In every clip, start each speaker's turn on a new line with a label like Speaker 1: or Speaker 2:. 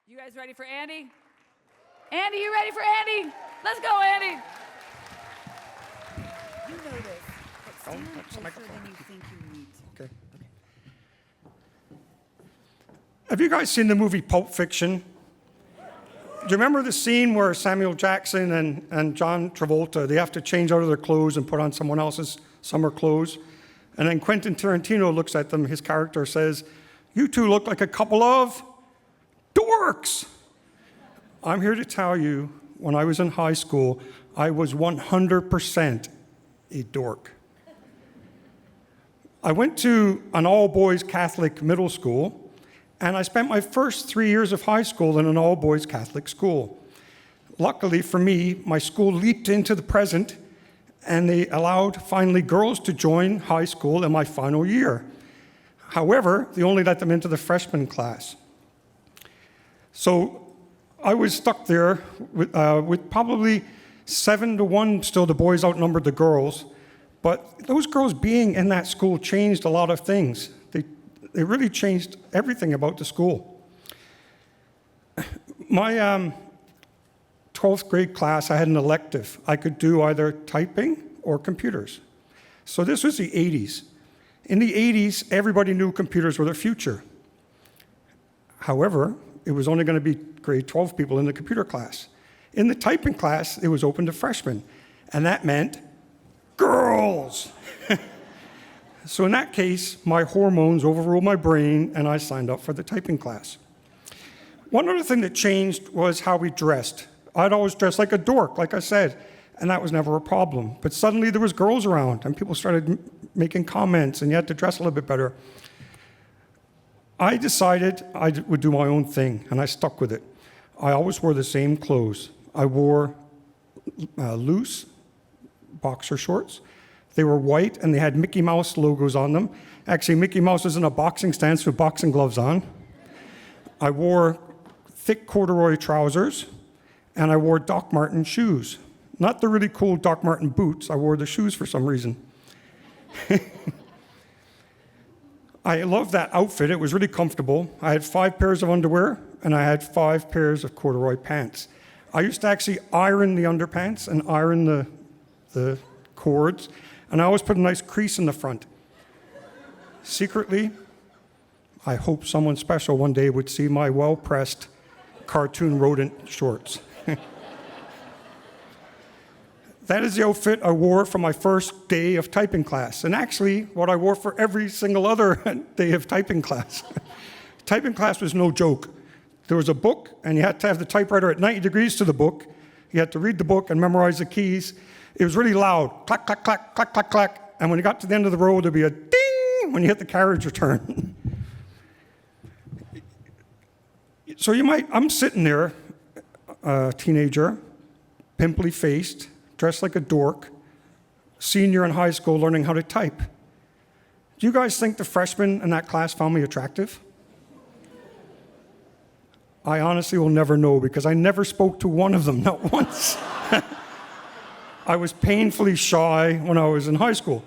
Speaker 1: You guys ready for Andy? Andy, you ready for Andy? Let's go, Andy.
Speaker 2: You know this, but stand
Speaker 3: that's the
Speaker 2: closer
Speaker 3: microphone.
Speaker 2: than you think you need to.
Speaker 3: Okay. Have you guys seen the movie Pulp Fiction? Do you remember the scene where Samuel Jackson and John Travolta, they have to change out of their clothes and put on someone else's summer clothes? And then Quentin Tarantino looks at them, his character says, "You two look like a couple of dorks." I'm here to tell you, when I was in high school, I was 100% a dork. I went to an all-boys Catholic middle school, and I spent my first 3 years of high school in an all-boys Catholic school. Luckily for me, my school leaped into the present, and they allowed finally girls to join high school in my final year. However, they only let them into the freshman class. So I was stuck there with probably 7-1, still the boys outnumbered the girls. But those girls being in that school changed a lot of things. They really changed everything about the school. My 12th grade class, I had an elective. I could do either typing or computers. So this was the 80s. In the 80s, everybody knew computers were the future. However, it was only going to be grade 12 people in the computer class. In the typing class, it was open to freshmen, and that meant girls. So in that case, my hormones overruled my brain, and I signed up for the typing class. One other thing that changed was how we dressed. I'd always dressed like a dork, like I said, and that was never a problem. But suddenly there was girls around, and people started making comments, and you had to dress a little bit better. I decided I would do my own thing, and I stuck with it. I always wore the same clothes. I wore loose boxer shorts. They were white, and they had Mickey Mouse logos on them. Actually, Mickey Mouse was in a boxing stance with boxing gloves on. I wore thick corduroy trousers, and I wore Doc Marten shoes. Not the really cool Doc Marten boots. I wore the shoes for some reason. I loved that outfit. It was really comfortable. I had 5 pairs of underwear, and I had 5 pairs of corduroy pants. I used to actually iron the underpants and iron the cords, and I always put a nice crease in the front. Secretly, I hope someone special one day would see my well-pressed cartoon rodent shorts. That is the outfit I wore for my first day of typing class, and actually what I wore for every single other day of typing class. Typing class was no joke. There was a book, and you had to have the typewriter at 90 degrees to the book. You had to read the book and memorize the keys. It was really loud, clack, clack, clack, clack, clack, clack. And when you got to the end of the row, there'd be a ding when you hit the carriage return. So I'm sitting there, a teenager, pimply faced, dressed like a dork, senior in high school learning how to type. Do you guys think the freshmen in that class found me attractive? I honestly will never know because I never spoke to one of them, not once. I was painfully shy when I was in high school.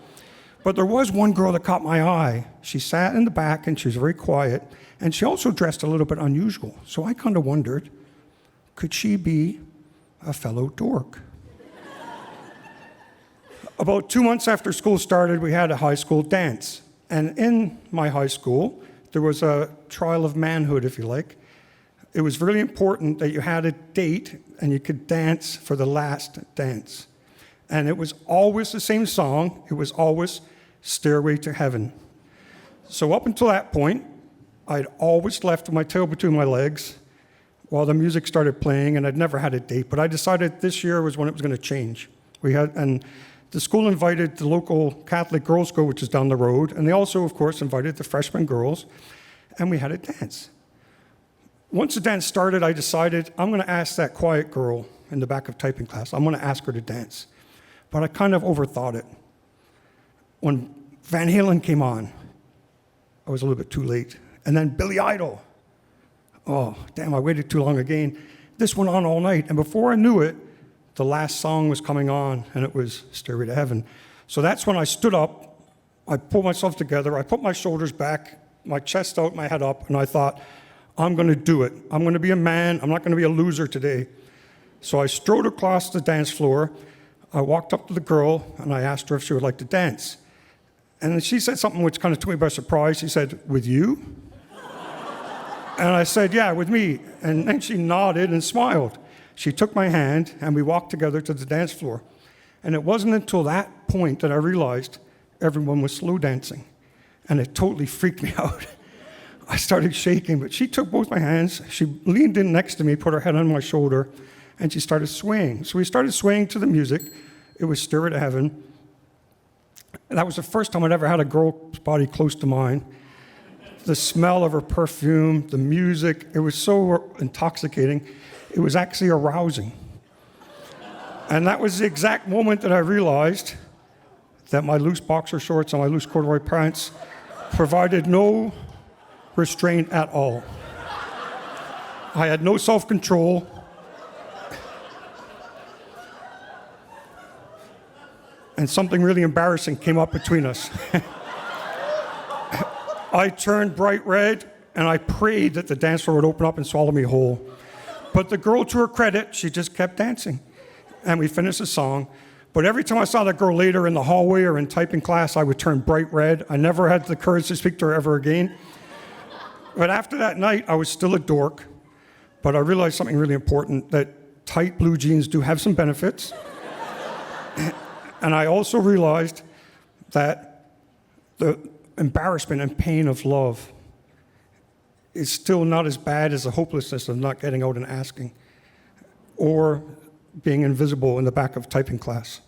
Speaker 3: But there was one girl that caught my eye. She sat in the back and she was very quiet, and she also dressed a little bit unusual. So I kind of wondered, could she be a fellow dork? About 2 months after school started, we had a high school dance. And in my high school, there was a trial of manhood, if you like. It was really important that you had a date and you could dance for the last dance. And it was always the same song. It was always Stairway to Heaven. So up until that point, I'd always left with my tail between my legs while the music started playing, and I'd never had a date. But I decided this year was when it was going to change. And the school invited the local Catholic girls' school, which is down the road, and they also, of course, invited the freshman girls, and we had a dance. Once the dance started, I decided I'm going to ask that quiet girl in the back of typing class, I'm going to ask her to dance. But I kind of overthought it. When Van Halen came on, I was a little bit too late. And then Billy Idol. Oh, damn, I waited too long again. This went on all night, and before I knew it, the last song was coming on, and it was Stairway to Heaven. So that's when I stood up, I pulled myself together, I put my shoulders back, my chest out, my head up, and I thought, I'm going to do it. I'm going to be a man. I'm not going to be a loser today. So I strode across the dance floor. I walked up to the girl, and I asked her if she would like to dance. And then she said something which kind of took me by surprise. She said, "With you?" And I said, "Yeah, with me." And then she nodded and smiled. She took my hand, and we walked together to the dance floor. And it wasn't until that point that I realized everyone was slow dancing. And it totally freaked me out. I started shaking, but she took both my hands. She leaned in next to me, put her head on my shoulder, and she started swaying. So we started swaying to the music. It was Stairway to Heaven. And that was the first time I'd ever had a girl's body close to mine. The smell of her perfume, the music, it was so intoxicating. It was actually arousing. And that was the exact moment that I realized that my loose boxer shorts and my loose corduroy pants provided no restraint at all. I had no self-control. And something really embarrassing came up between us. I turned bright red, and I prayed that the dance floor would open up and swallow me whole. But the girl, to her credit, she just kept dancing. And we finished the song. But every time I saw that girl later in the hallway or in typing class, I would turn bright red. I never had the courage to speak to her ever again. But after that night, I was still a dork. But I realized something really important, that tight blue jeans do have some benefits. And I also realized that the embarrassment and pain of love is still not as bad as the hopelessness of not getting out and asking, or being invisible in the back of typing class.